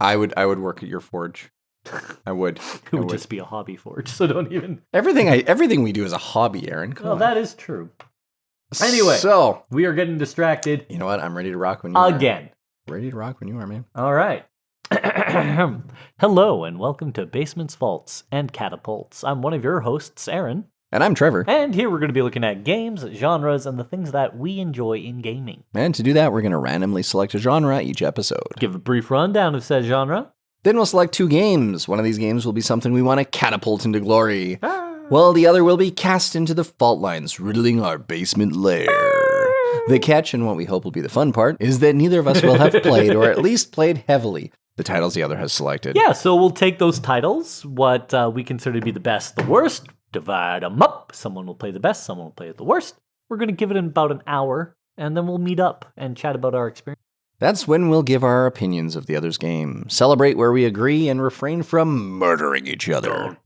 I would work at your forge. I would. It would just be a hobby forge, so don't even... Everything we do is a hobby, Aaron. Come Well, on. that is true. Anyway, so we are getting distracted. You know what? I'm ready to rock when you are. Again. Ready to rock when you are, man. All right. Hello, and welcome to Basements, Vaults, and Catapults. I'm one of your hosts, Aaron. And I'm Trevor. And here we're going to be looking at games, genres, and the things that we enjoy in gaming. And to do that, we're going to randomly select a genre each episode. Give a brief rundown of said genre. Then we'll select 2 games. One of these games will be something we want to catapult into glory. While the other will be cast into the fault lines, riddling our basement lair. The catch, and what we hope will be the fun part, is that neither of us will have played, or at least played heavily, the titles the other has selected. Yeah, so we'll take those titles, what we consider to be the best, the worst, divide them up. Someone will play the best, someone will play the worst. We're going to give it about an hour, and then we'll meet up and chat about our experience. That's when we'll give our opinions of the other's game, celebrate where we agree, and refrain from murdering each other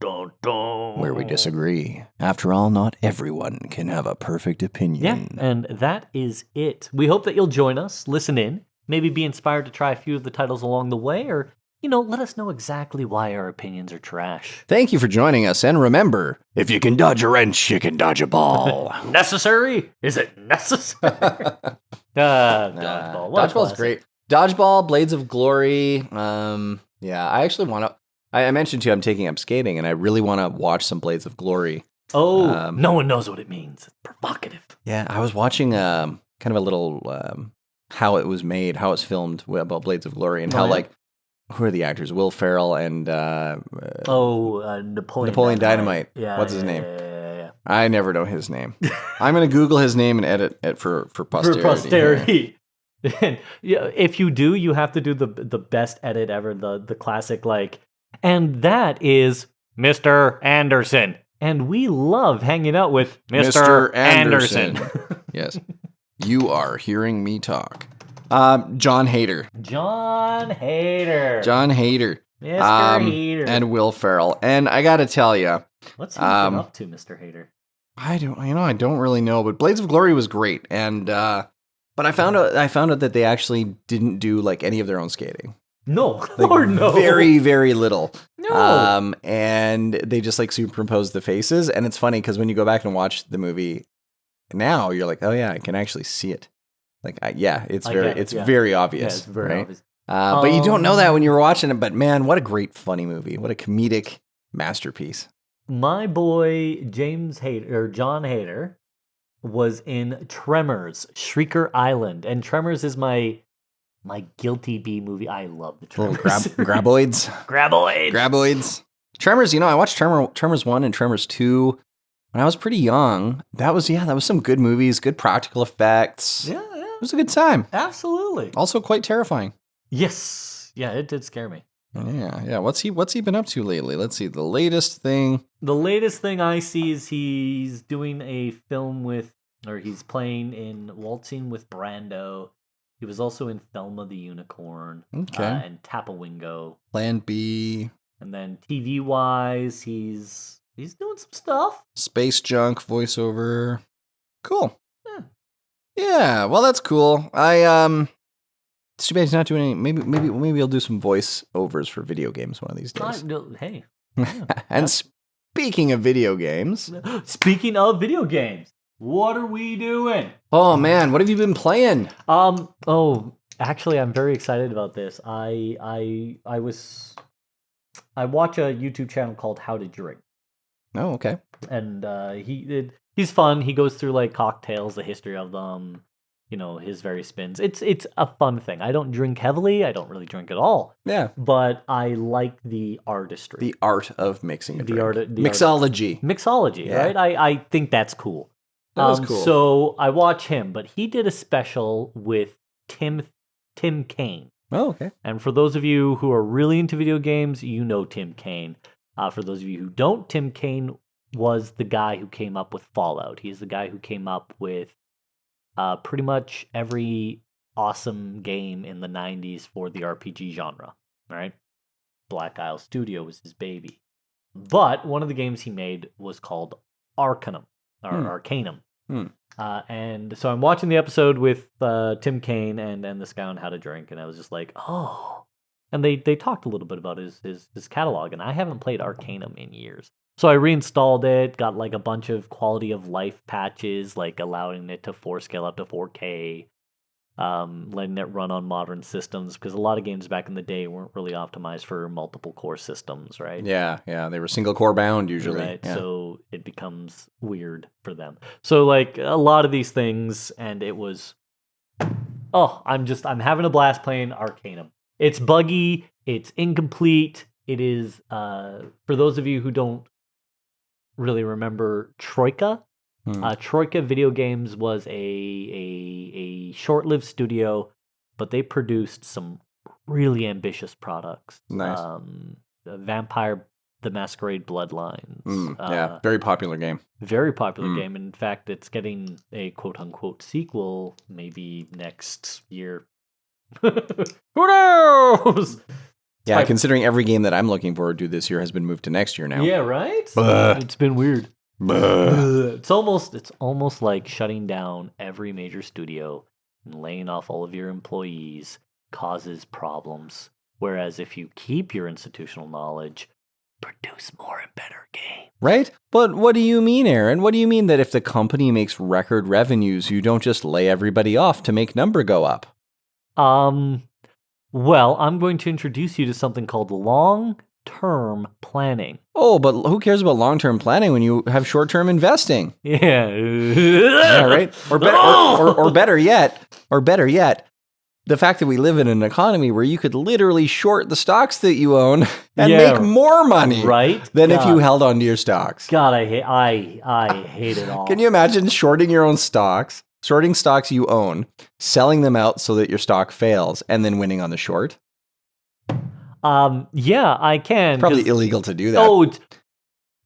where we disagree. After all, not everyone can have a perfect opinion. Yeah, and that is it. We hope that you'll join us, listen in, maybe be inspired to try a few of the titles along the way, or, let us know exactly why our opinions are trash. Thank you for joining us, and remember, if you can dodge a wrench, you can dodge a ball. Necessary? Is it necessary? Dodgeball. Dodgeball's great. Dodgeball, Blades of Glory. Yeah, I actually want to... I mentioned to you I'm taking up skating, and I really want to watch some Blades of Glory. Oh, no one knows what it means. It's provocative. Yeah, I was watching kind of a little how it was made, how it's filmed about Blades of Glory, and how, who are the actors? Will Ferrell and... Napoleon Dynamite. Yeah, What's his name? Yeah. I never know his name. I'm going to Google his name and edit it for posterity. For posterity. Yeah, if you do, you have to do the best edit ever, the classic, and that is Mr. Anderson. And we love hanging out with Mr. Anderson. Yes. You are hearing me talk. John Hader. John Hader. Mr. Hader. And Will Ferrell. And I got to tell you, what's he been up to, Mr. Hader? I don't really know, but Blades of Glory was great. And but I found out that they actually didn't do any of their own skating. No, no. Very, very little. No. And they just superimposed the faces. And it's funny because when you go back and watch the movie now, you're like, oh yeah, I can actually see it. It's very obvious. Yeah, it's very obvious. But you don't know that when you're watching it. But man, what a great funny movie! What a comedic masterpiece. My boy John Hader was in Tremors, Shrieker Island, and Tremors is my guilty B movie. I love the Tremors. Graboids. Graboids. Tremors. I watched Tremors 1 and Tremors 2 when I was pretty young. That was some good movies, good practical effects. Yeah. It was a good time. Absolutely. Also quite terrifying. Yes. Yeah, it did scare me. Yeah. What's he been up to lately? Let's see. The latest thing I see is he's doing a film he's playing in Waltzing with Brando. He was also in Thelma the Unicorn. Okay. And Tapawingo. Plan B. And then TV-wise, he's doing some stuff. Space Junk voiceover. Cool. Yeah, well, that's cool. It's too bad he's not doing any. Maybe he'll do some voiceovers for video games one of these days. Hey. And speaking of video games, what are we doing? Oh man, what have you been playing? Actually, I'm very excited about this. I watch a YouTube channel called How to Drink. Oh, okay. And he's fun. He goes through cocktails, the history of them, his various spins. It's a fun thing. I don't drink heavily. I don't really drink at all. Yeah. But I like the artistry. The art of mixing a drink. Mixology. Yeah. Right? I think that's cool. That was cool. So I watch him, but he did a special with Tim Kaine. Oh, okay. And for those of you who are really into video games, you know Tim Kaine. For those of you who don't, Tim Kaine was the guy who came up with Fallout. He's the guy who came up with pretty much every awesome game in the 90s for the RPG genre. All right? Black Isle Studio was his baby. But one of the games he made was called Arcanum. And so I'm watching the episode with Tim Kaine and this guy on How to Drink, and I was just like, oh. and they talked a little bit about his catalog, and I haven't played Arcanum in years. So I reinstalled it, got like a bunch of quality of life patches, like allowing it to 4-scale up to 4K, letting it run on modern systems, because a lot of games back in the day weren't really optimized for multiple core systems, right? Yeah, they were single core bound usually. Right, yeah. so it becomes weird for them. So like a lot of these things, and it was, I'm having a blast playing Arcanum. It's buggy, it's incomplete. It is, for those of you who don't really remember Troika. Troika Video Games was a short-lived studio, but they produced some really ambitious products. Nice. Vampire the Masquerade Bloodlines. Yeah, very popular game. Very popular game. In fact, it's getting a quote-unquote sequel maybe next year. Who knows? Yeah, considering every game that I'm looking forward to this year has been moved to next year now. Yeah, right? It's been weird. It's almost like shutting down every major studio and laying off all of your employees causes problems. Whereas if you keep your institutional knowledge, produce more and better games. Right? But what do you mean, Aaron? What do you mean that if the company makes record revenues, you don't just lay everybody off to make number go up? Well, I'm going to introduce you to something called long-term planning. Oh, but who cares about long-term planning when you have short-term investing? Yeah. Yeah, right? Or better yet, the fact that we live in an economy where you could literally short the stocks that you own and make more money than if you held onto your stocks. God, I hate it all. Can you imagine shorting your own stocks? Shorting stocks you own, selling them out so that your stock fails, and then winning on the short? Yeah, I can. Probably illegal to do that. Oh,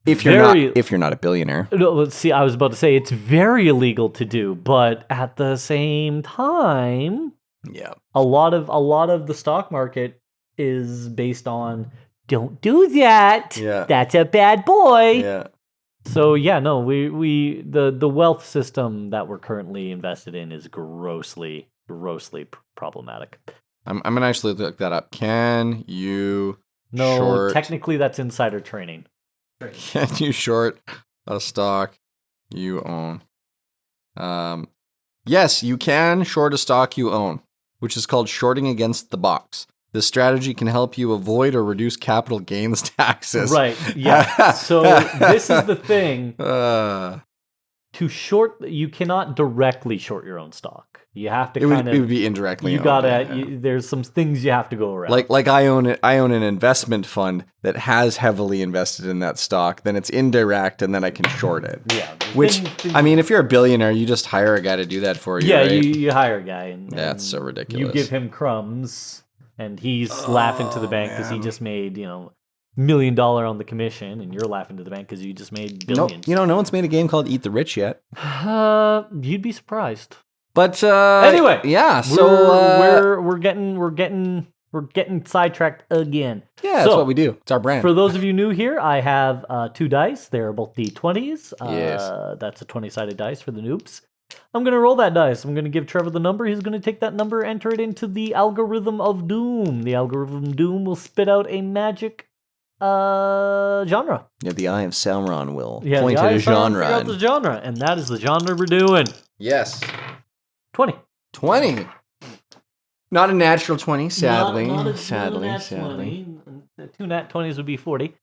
if you're not a billionaire. No, let's see. I was about to say it's very illegal to do, but at the same time, yeah, a lot of the stock market is based on don't do that. Yeah, that's a bad boy. Yeah. So yeah, no, the wealth system that we're currently invested in is grossly problematic. I'm gonna actually look that up. Can you technically that's insider trading. Can you short a stock you own? Yes, you can short a stock you own, which is called shorting against the box. This strategy can help you avoid or reduce capital gains taxes. Right, yeah. So this is the thing. To short, you cannot directly short your own stock. You have to it would be indirectly. There's some things you have to go around. Like I own an investment fund that has heavily invested in that stock. Then it's indirect, and then I can short it. Yeah. Which I mean, if you're a billionaire, you just hire a guy to do that for you. Yeah, right? you hire a guy, and that's so ridiculous. You give him crumbs, and he's laughing to the bank because he just made $1 million on the commission, and you're laughing to the bank because you just made billions. No one's made a game called Eat the Rich yet. You'd be surprised. But anyway, yeah. So we're getting sidetracked again. Yeah, that's what we do. It's our brand. For those of you new here, I have 2 dice. They're both D20s. Yes. That's a 20-sided dice for the noobs. I'm going to roll that dice. I'm going to give Trevor the number. He's going to take that number, enter it into the algorithm of doom. The algorithm of doom will spit out a magic genre. Yeah, the Eye of Sauron will point at a genre. Out the genre, and that is the genre we're doing. Yes. 20. Not a natural 20, sadly. Not sadly. 2 nat 20s would be 40.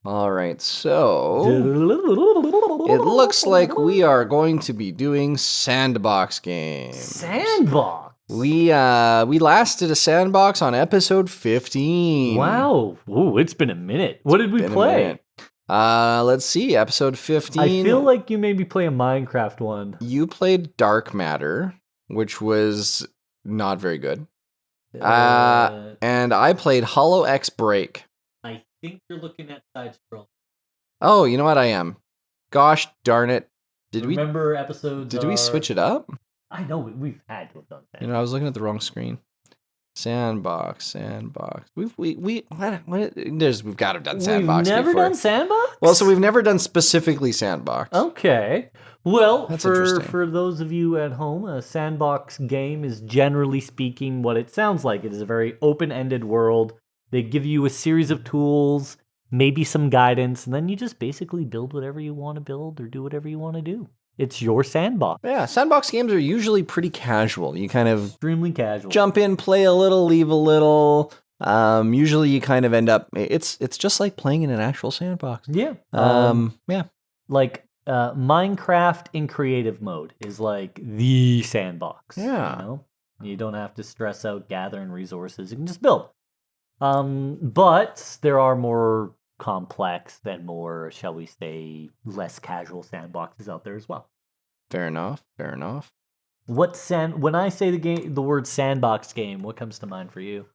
All right, so it looks like we are going to be doing Sandbox games. Sandbox? We last did a Sandbox on episode 15. Wow. Ooh, it's been a minute. What did we play? Let's see, episode 15. I feel like you made me play a Minecraft one. You played Dark Matter, which was not very good. And I played Hollow X Break. I think you're looking at side scroll. Oh, you know what I am? Gosh darn it. Did episodes? Did we switch it up? I know we've had to have done that. I was looking at the wrong screen. Sandbox. We've got to have done We've Sandbox never before. done Sandbox? Well, so we've never done specifically Sandbox. Okay. Well, That's for interesting. those of you at home, a sandbox game is generally speaking what it sounds like. It is a very open-ended world. They give you a series of tools, maybe some guidance, and then you just basically build whatever you want to build or do whatever you want to do. It's your sandbox. Yeah, Sandbox games are usually pretty casual. You kind of Extremely casual. jump in, play a little, leave a little. Usually you kind of end up. It's just like playing in an actual sandbox. Yeah. Yeah. Like Minecraft in creative mode is like the sandbox. Yeah. You know, you don't have to stress out gathering resources. You can just build. But there are more complex and more, shall we say, less casual sandboxes out there as well. Fair enough. When I say the word sandbox game, what comes to mind for you?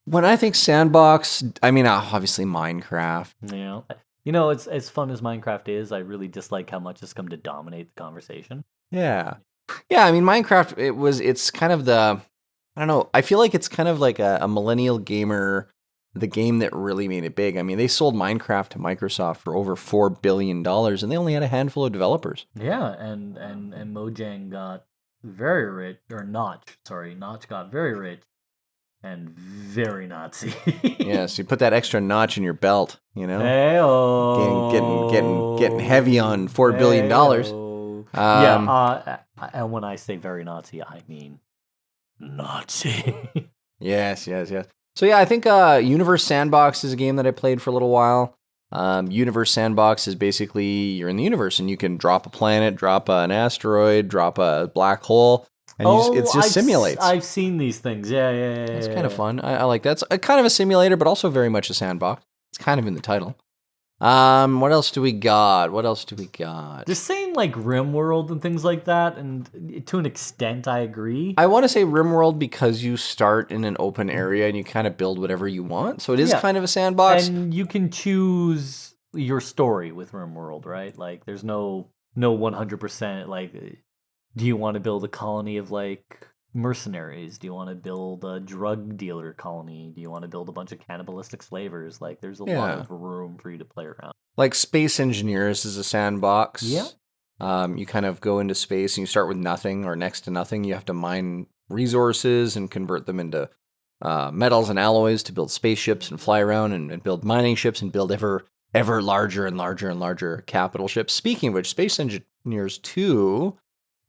When I think sandbox, I mean obviously Minecraft. Yeah. You know, it's as fun as Minecraft is, I really dislike how much it's come to dominate the conversation. Yeah. I mean Minecraft. It's kind of the. I don't know. I feel like it's kind of like a millennial gamer. The game that really made it big. I mean, they sold Minecraft to Microsoft for over $4 billion, and they only had a handful of developers. Yeah, and Mojang got very rich, or Notch got very rich and very Nazi. Yeah, so you put that extra notch in your belt, you know? Hey-o. Getting heavy on $4 billion. And when I say very Nazi, I mean Nazi. Yes. So yeah, I think Universe Sandbox is a game that I played for a little while. Universe Sandbox is basically you're in the universe and you can drop a planet, drop an asteroid, drop a black hole, and it just simulates. I've seen these things. Yeah. It's kind of fun. I like that. It's kind of a simulator, but also very much a sandbox. It's kind of in the title. What else do we got? Just saying like RimWorld and things like that, and to an extent, I agree. I want to say RimWorld because you start in an open area and you kind of build whatever you want. So it is kind of a sandbox. And you can choose your story with RimWorld, right? Like there's no 100% like, do you want to build a colony of like mercenaries? Do you want to build a drug dealer colony? Do you want to build a bunch of cannibalistic slavers? Like there's a lot of room for you to play around. Like Space Engineers is a sandbox. Yeah. You kind of go into space and you start with nothing or next to nothing. You have to mine resources and convert them into metals and alloys to build spaceships and fly around and build mining ships and build ever larger and larger capital ships. Speaking of which, Space Engineers 2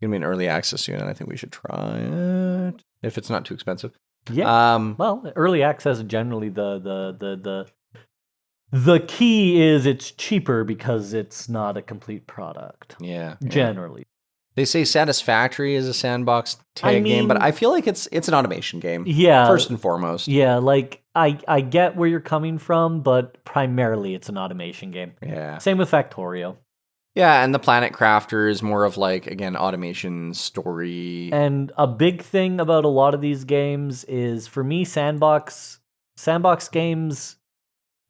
going to be in early access soon, and I think we should try it if it's not too expensive. Yeah. Well, early access generally the key is it's cheaper because it's not a complete product. Yeah. Generally. They say Satisfactory is a sandbox game, but I feel like it's an automation game. Yeah. First and foremost. Yeah, like I get where you're coming from, but primarily it's an automation game. Yeah. Same with Factorio. Yeah, and the Planet Crafter is more of like, again, automation story. And a big thing about a lot of these games is, for me, sandbox games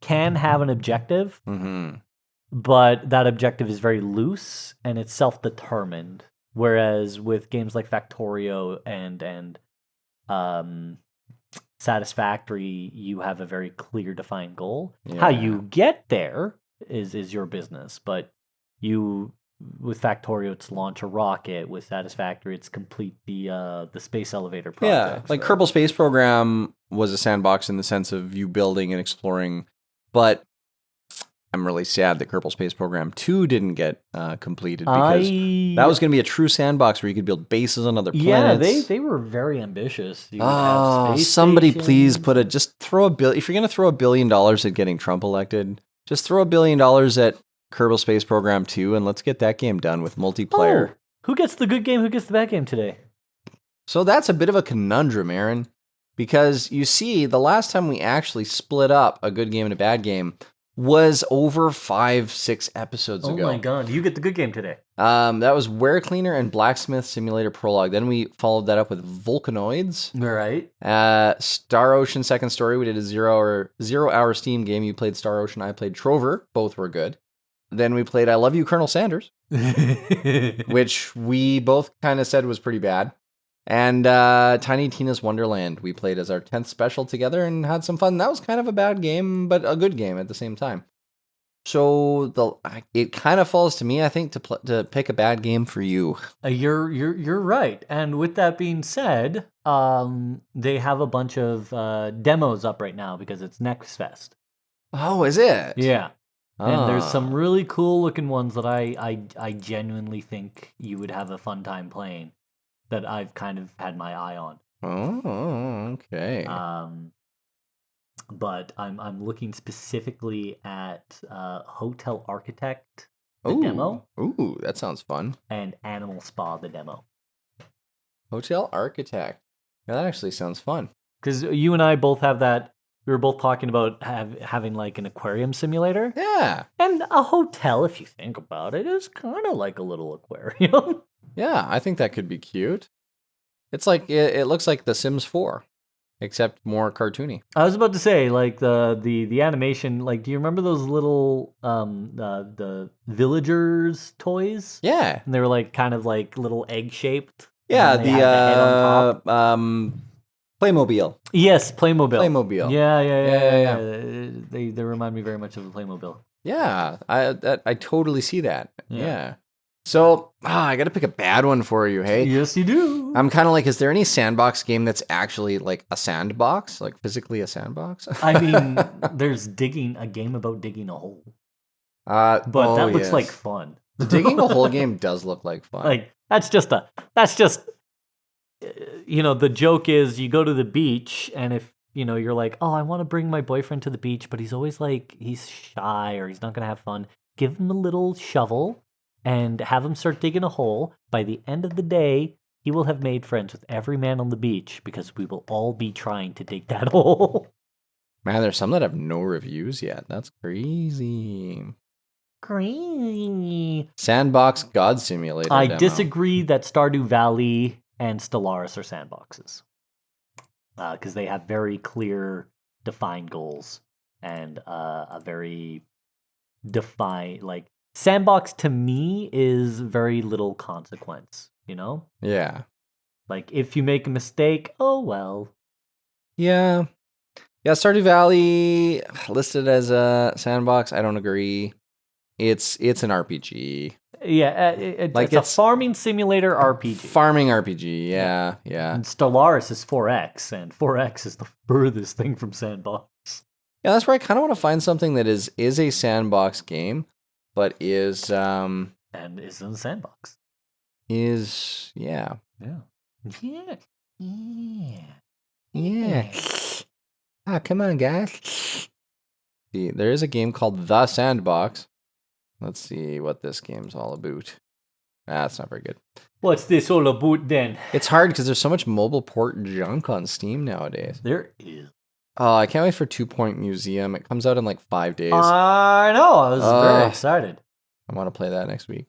can have an objective, but that objective is very loose and it's self-determined. Whereas with games like Factorio and Satisfactory, you have a very clear, defined goal. Yeah. How you get there is your business, but with Factorio, it's launch a rocket. With Satisfactory, it's complete the space elevator project. Yeah, like Kerbal Space Program was a sandbox in the sense of you building and exploring, but I'm really sad that Kerbal Space Program 2 didn't get completed because that was going to be a true sandbox where you could build bases on other planets. Yeah, they were very ambitious. Somebody please just throw a bill. If you're going to throw $1 billion at getting Trump elected, just throw $1 billion at Kerbal Space Program 2, and let's get that game done with multiplayer. Who gets the good game, who gets the bad game today? So that's a bit of a conundrum, Aaron, because you see, the last time we actually split up a good game and a bad game was over 5-6 episodes ago. Oh my god, you get the good game today. That was Ware Cleaner and Blacksmith Simulator Prologue. Then we followed that up with Volcanoids. Right. Star Ocean Second Story. We did a 0 hour Steam game. You played Star Ocean, I played Trover. Both were good. Then we played I Love You, Colonel Sanders, which we both kind of said was pretty bad. And Tiny Tina's Wonderland, we played as our 10th special together and had some fun. That was kind of a bad game, but a good game at the same time. So it kind of falls to me, I think, to pick a bad game for you. You're right. And with that being said, they have a bunch of demos up right now because it's Next Fest. Oh, is it? Yeah. And there's some Ah. really cool looking ones that I genuinely think you would have a fun time playing that I've kind of had my eye on. Oh, okay. But I'm looking specifically at Hotel Architect, the Ooh. demo, Ooh, that sounds fun. and Animal Spa, the demo. Hotel Architect. Yeah, that actually sounds fun. Because you and I both have that. We were both talking about having like an aquarium simulator. Yeah. And a hotel, if you think about it, is kind of like a little aquarium. Yeah, I think that could be cute. It's like it looks like The Sims 4, except more cartoony. I was about to say, like the animation. Like, do you remember those little the villagers toys? Yeah. And they were like kind of like little egg shaped. Yeah, and they had the head on top. Playmobil. Yes, Playmobil. Playmobil. Yeah. They remind me very much of a Playmobil. Yeah, I totally see that. Yeah. So, I got to pick a bad one for you, hey? Yes, you do. I'm kind of like, is there any sandbox game that's actually like a sandbox? Like physically a sandbox? I mean, there's a game about digging a hole. But that looks like fun. The digging a hole game does look like fun. Like, that's just the joke is you go to the beach and if, you're like, oh, I want to bring my boyfriend to the beach, but he's always like, he's shy or he's not going to have fun. Give him a little shovel and have him start digging a hole. By the end of the day, he will have made friends with every man on the beach because we will all be trying to dig that hole. Man, there's some that have no reviews yet. That's crazy. Crazy. Sandbox God Simulator. I demo. disagree that Stardew Valley and Stellaris are sandboxes. Because they have very clear, defined goals and a very defined, like, Sandbox to me is very little consequence, Yeah. Like, if you make a mistake, oh well. Yeah. Yeah, Stardew Valley listed as a sandbox. I don't agree. It's an RPG. Yeah, it's a farming simulator RPG. Farming RPG, yeah. And Stellaris is 4X, and 4X is the furthest thing from Sandbox. Yeah, that's where I kind of want to find something that is a sandbox game, but is and is in the sandbox. Yeah. Ah, come on, guys. See, there is a game called The Sandbox. Let's see what this game's all about. That's not very good. What's this all about then? It's hard because there's so much mobile port junk on Steam nowadays. There is. Oh, I can't wait for 2 Point Museum. It comes out in like 5 days. I know. I was very excited. I want to play that next week.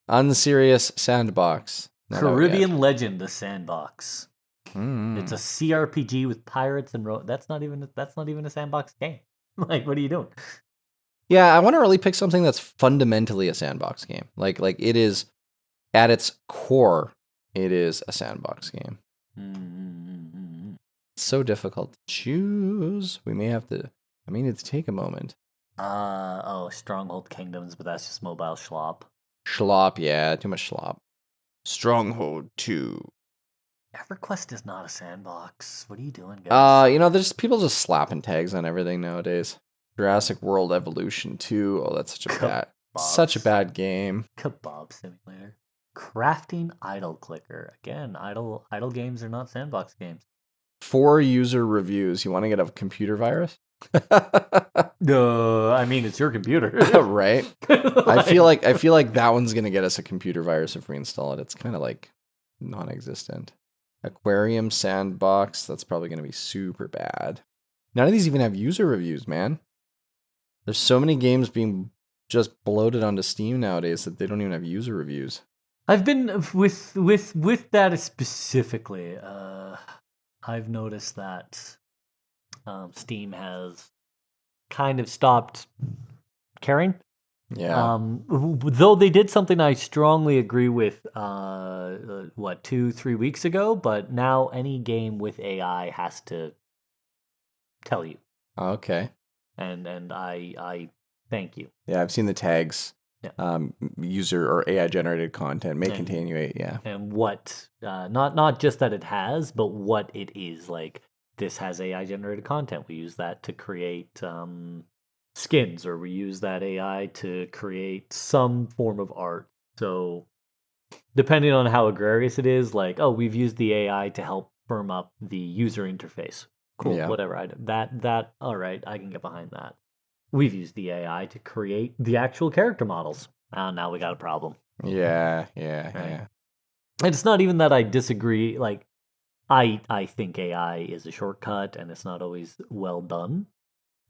Unserious Sandbox. Caribbean Legend, The Sandbox. Mm. It's a CRPG with pirates and that's not even a sandbox game. Like, what are you doing? Yeah, I want to really pick something that's fundamentally a sandbox game. Like it is at its core, it is a sandbox game. It's so difficult to choose. We may have to. I mean, it's take a moment. Stronghold Kingdoms, but that's just mobile schlop. Schlop, yeah, too much schlop. Stronghold 2. EverQuest is not a sandbox. What are you doing, guys? There's people just slapping tags on everything nowadays. Jurassic World Evolution 2. Oh, that's such a bad game. Kebab Simulator. Crafting Idle Clicker. Again, idle games are not sandbox games. 4 user reviews. You want to get a computer virus? I mean, it's your computer. Right? I feel like that one's going to get us a computer virus if we install it. It's kind of like non-existent. Aquarium Sandbox. That's probably going to be super bad. None of these even have user reviews, man. There's so many games being just bloated onto Steam nowadays that they don't even have user reviews. I've been with that specifically. I've noticed that Steam has kind of stopped caring. Yeah. Though they did something I strongly agree with, 2-3 weeks ago, but now any game with AI has to tell you. Okay. And I thank you. Yeah, I've seen the tags. Yeah. User or AI generated content may contain you. Yeah. And what, not just that it has, but what it is. Like, this has AI generated content. We use that to create skins, or we use that AI to create some form of art. So, depending on how egregious it is, like, oh, we've used the AI to help firm up the user interface. Cool, Yeah. whatever. That all right, I can get behind that. We've used the AI to create the actual character models. Now we got a problem. Yeah. And it's not even that I disagree. Like, I think AI is a shortcut and it's not always well done.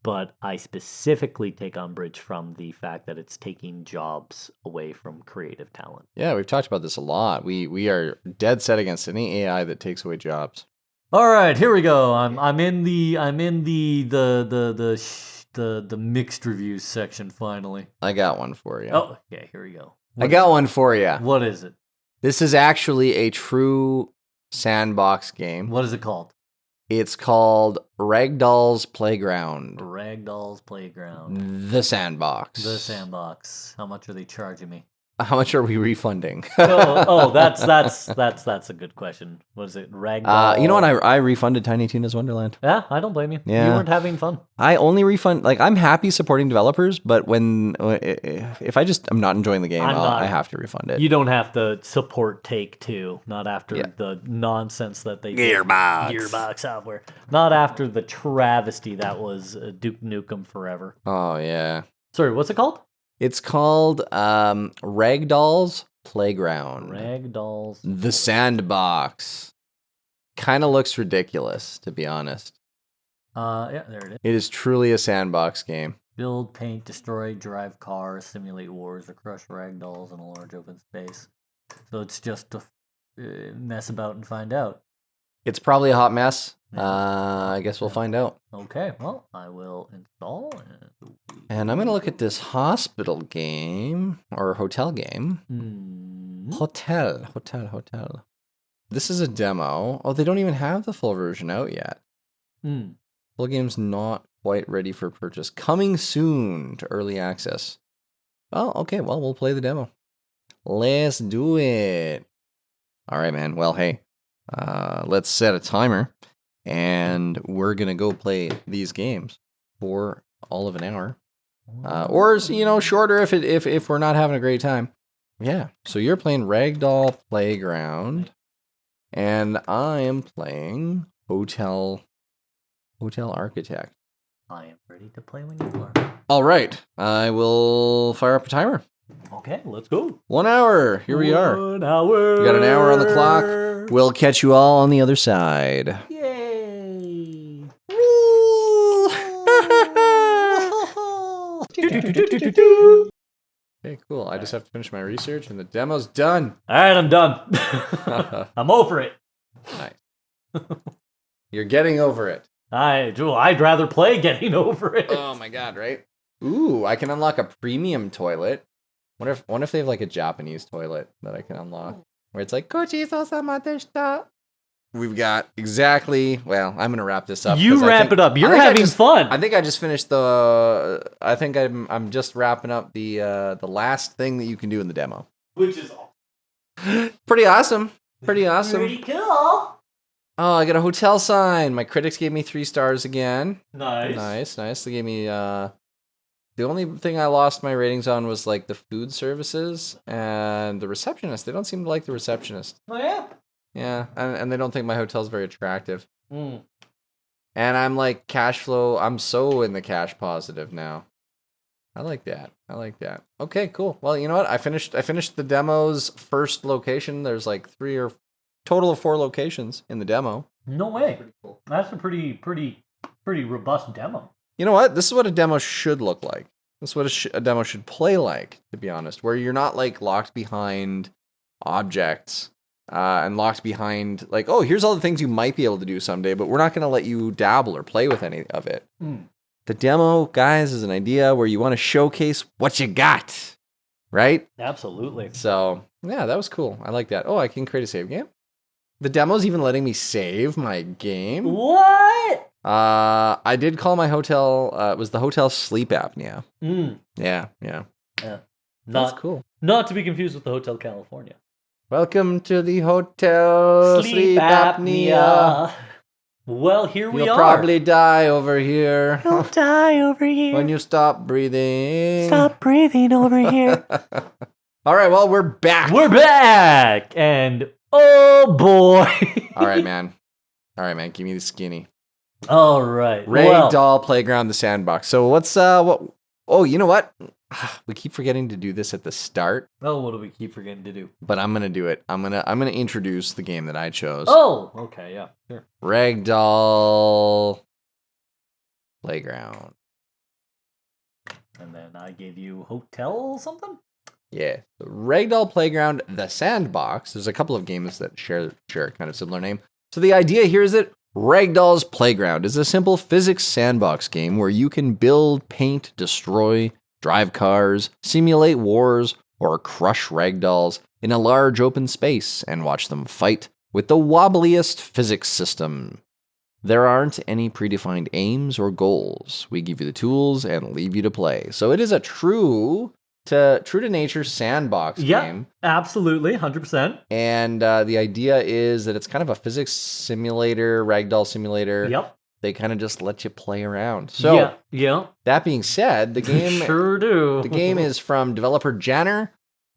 But I specifically take umbrage from the fact that it's taking jobs away from creative talent. Yeah, we've talked about this a lot. We are dead set against any AI that takes away jobs. All right, here we go. I'm in the mixed reviews section finally. I got one for you. Oh, okay, here we go. I got one for you. What is it? This is actually a true Sandbox game. What is it called? It's called Ragdolls Playground. Ragdolls Playground. The Sandbox. The Sandbox. How much are they charging me? How much are we refunding? That's a good question. What is it? Ragdoll. You know what? I refunded Tiny Tina's Wonderland. Yeah, I don't blame you. Yeah. You weren't having fun. I only refund, like, I'm happy supporting developers, but if I just am not enjoying the game, I have to refund it. You don't have to support Take-Two, not after the nonsense that they Gearbox software. Not after the travesty that was Duke Nukem Forever. Oh, yeah. Sorry, what's it called? It's called Ragdolls Playground. Ragdolls. The Sandbox. Kind of looks ridiculous, to be honest. Yeah, there it is. It is truly a sandbox game. Build, paint, destroy, drive cars, simulate wars, or crush ragdolls in a large open space. So it's just to mess about and find out. It's probably a hot mess. I guess we'll find out. Okay, well, I will install. And I'm going to look at this hospital game, or hotel game. Hotel. This is a demo. Oh, they don't even have the full version out yet. Full game's not quite ready for purchase. Coming soon to early access. Oh, okay, well, we'll play the demo. Let's do it. All right, man. Well, hey, let's set a timer. And we're going to go play these games for all of an hour. Or, shorter if we're not having a great time. Yeah, so you're playing Ragdoll Playground. And I am playing Hotel Architect. I am ready to play when you are. All right, I will fire up a timer. Okay, let's go. 1 hour. Here we are. 1 hour. We got an hour on the clock. We'll catch you all on the other side. Yay! Okay, cool. I just have to finish my research and the demo's done. All right, I'm done. I'm over it. Nice. You're getting over it. I'd rather play getting over it. Oh my god, right? Ooh, I can unlock a premium toilet. Wonder if they have like a Japanese toilet that I can unlock. Where it's like, Gochiso-sama deshita. We've got well, I'm going to wrap this up. You wrap it up. You're having fun. I think I just finished I'm just wrapping up the last thing that you can do in the demo. Which is Pretty awesome. Pretty awesome. pretty cool. Oh, I got a hotel sign. My critics gave me 3 stars again. Nice. Nice. They gave me, the only thing I lost my ratings on was like the food services and the receptionist. They don't seem to like the receptionist. Oh, yeah? Yeah, and they don't think my hotel's very attractive. And I'm like cash flow. I'm so in the cash positive now. I like that. Okay, cool. Well, you know what? I finished the demo's first location. There's like 3 or total of 4 locations in the demo. No way. Cool. That's a pretty robust demo. You know what? This is what a demo should look like. This is what a demo should play like, to be honest, where you're not like locked behind objects and locked behind like, oh, here's all the things you might be able to do someday, but we're not going to let you dabble or play with any of it. The demo, guys, is an idea where you want to showcase what you got, right? Absolutely. So, yeah, that was cool. I like that. Oh, I can create a save game? The demo's even letting me save my game? What? I did call my hotel, it was the hotel sleep apnea. Yeah. That's cool. Not to be confused with the Hotel California. Welcome to the hotel sleep apnea. Well, here we are. You'll probably die over here. You'll die over here. When you stop breathing. Stop breathing over here. All right, well, we're back. We're back. And oh boy. All right, man. Give me the skinny. All right. Ragdoll Playground, the Sandbox. So what's what? Oh, you know what? We keep forgetting to do this at the start. Oh, what do we keep forgetting to do? But I'm gonna do it. I'm gonna introduce the game that I chose. Oh, okay, yeah, sure. Ragdoll Playground. And then I gave you Hotel something? Yeah. Ragdoll Playground, the Sandbox. There's a couple of games that share a kind of similar name. So the idea here is that Ragdoll's Playground is a simple physics sandbox game where you can build, paint, destroy, drive cars, simulate wars, or crush ragdolls in a large open space and watch them fight with the wobbliest physics system. There aren't any predefined aims or goals. We give you the tools and leave you to play. So it is a true to nature sandbox game. Absolutely, 100%. And the idea is that it's kind of a physics simulator, ragdoll simulator. Yep. They kind of just let you play around. So, yeah. That being said, the game sure do. The game is from developer Janner,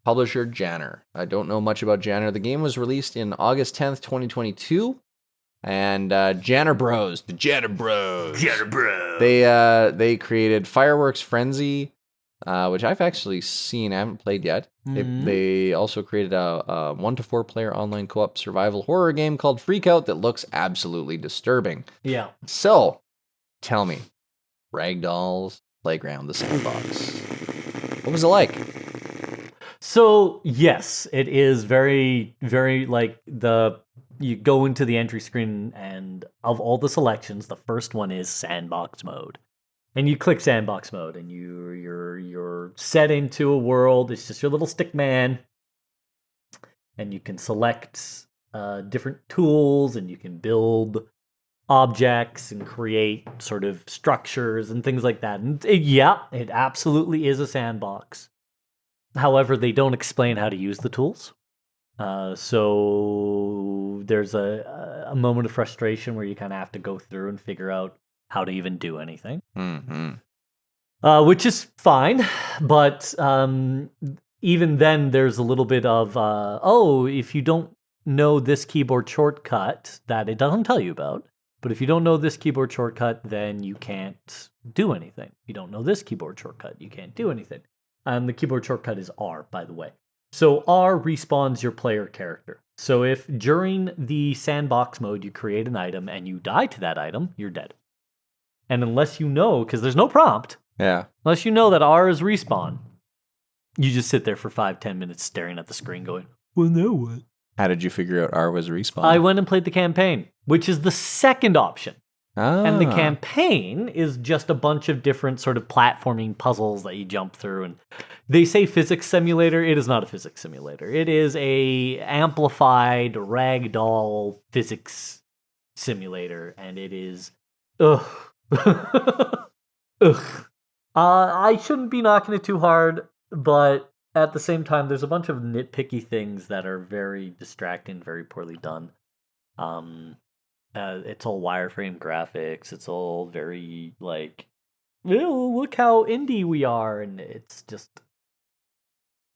publisher Janner. I don't know much about Janner. The game was released in August 10th, 2022. And Janner Bros, the Janner Bros. They created Fireworks Frenzy, which I've actually seen. I haven't played yet. They also created a 1 to 4 player online co-op survival horror game called Freakout that looks absolutely disturbing. Yeah. So, tell me, Ragdoll's Playground, the Sandbox. What was it like? So, yes, it is very, very like you go into the entry screen and of all the selections, the first one is Sandbox mode. And you click Sandbox mode, and you're set into a world. It's just your little stick man, and you can select different tools, and you can build objects and create sort of structures and things like that. And it absolutely is a sandbox. However, they don't explain how to use the tools. So there's a moment of frustration where you kind of have to go through and figure out how to even do anything, which is fine. But even then, there's a little bit of, if you don't know this keyboard shortcut that it doesn't tell you about, but if you don't know this keyboard shortcut, then you can't do anything. If you don't know this keyboard shortcut, you can't do anything. And the keyboard shortcut is R, by the way. So R respawns your player character. So if during the sandbox mode you create an item and you die to that item, you're dead. And unless you know, because there's no prompt, unless you know that R is respawn, you just sit there for 5-10 minutes staring at the screen going, well, now what? How did you figure out R was respawn? I went and played the campaign, which is the second option. And the campaign is just a bunch of different sort of platforming puzzles that you jump through. And they say physics simulator. It is not a physics simulator. It is a amplified ragdoll physics simulator. And it is... Ugh. I shouldn't be knocking it too hard, but at the same time, there's a bunch of nitpicky things that are very distracting, very poorly done. It's all wireframe graphics. It's all very like, look how indie we are, and it's just.